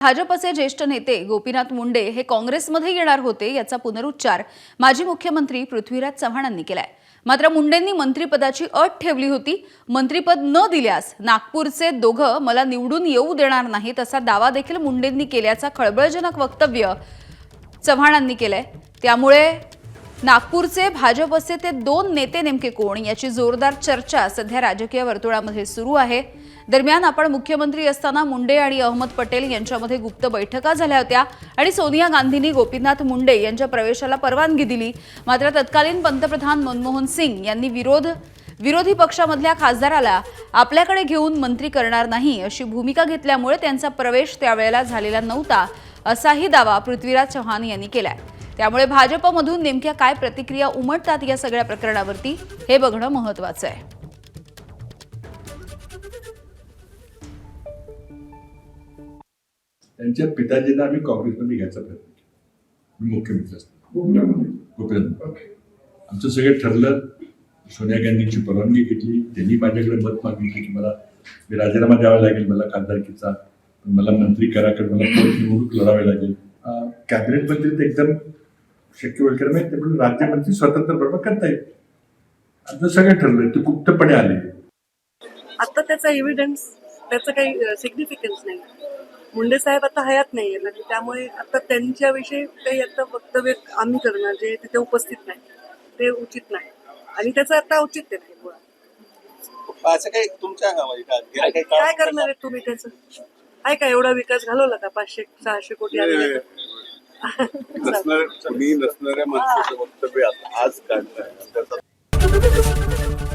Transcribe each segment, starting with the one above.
भाजपचे ज्येष्ठ नेते गोपीनाथ मुंडे हे काँग्रेसमध्ये येणार होते याचा पुनरुच्चार माजी मुख्यमंत्री पृथ्वीराज चव्हाणांनी केलाय। मात्र मुंडेंनी मंत्रिपदाची अट ठेवली होती। मंत्रिपद न दिल्यास नागपूरचे दोघं मला निवडून येऊ देणार नाहीत असा दावा देखील मुंडेंनी केल्याचा खळबळजनक वक्तव्य चव्हाणांनी केलंय। त्यामुळे नागपूरचे भाजपचे ते दोन नेते नेमके कोण याची जोरदार चर्चा सध्या राजकीय वर्तुळामध्ये सुरू आहे। दरम्यान आपण मुख्यमंत्री असताना मुंडे आणि अहमद पटेल यांच्यामध्ये गुप्त बैठका झाल्या होत्या आणि सोनिया गांधींनी गोपीनाथ मुंडे यांच्या प्रवेशाला परवानगी दिली। मात्र तत्कालीन पंतप्रधान मनमोहन सिंग यांनी विरोधी पक्षामधल्या खासदाराला आपल्याकडे घेऊन मंत्री करणार नाही अशी भूमिका घेतल्यामुळे त्यांचा प्रवेश त्यावेळेला झालेला नव्हता असाही दावा पृथ्वीराज चव्हाण यांनी केलाय। त्यामुळे भाजपमधून नेमक्या काय प्रतिक्रिया उमटतात या सगळ्या प्रकरणावरती हे बघणं महत्त्वाचं आहे। त्यांच्या पिताजींना आम्ही काँग्रेसमध्ये घ्यायचा प्रयत्न केला। मी मुख्यमंत्री असताना आमचं सगळं ठरलं। सोनिया गांधींची परवानगी घेतली, त्यांनी माझ्याकडे मत मागितली की मला राजीनामा द्यावा लागेल, मला खासदारकीचा, मला मंत्री करा, कारण मला निवडणूक लढावी लागेल। कॅबिनेट मंत्री तर एकदम शक्य होईल, कारण त्यामुळे राज्यमंत्री स्वतंत्रपणे करता येईल। आमचं सगळं ठरलं, ते गुप्तपणे आले। आता त्याचा एव्हिडन्स, त्याचं काही सिग्निफिकन्स नाही। मुंडे साहेब आता हयात नाहीये ना, त्यामुळे आता त्यांच्याविषयी काही आता वक्तव्य आम्ही करणं जे तिथे उपस्थित नाही ते उचित नाही आणि त्याचं आता औचित्य नाही। असं काही तुमच्या काय करणार आहे तुम्ही? त्याचं आहे का एवढा विकास घालवला का? 500-600 कोटी आले नसणाऱ्या माणसाचं वक्तव्य आज काढताय।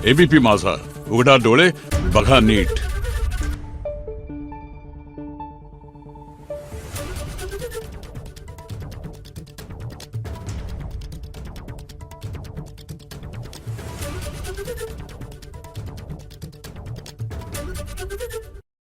एबीपी माझा, उघडा डोळे बघा नीट।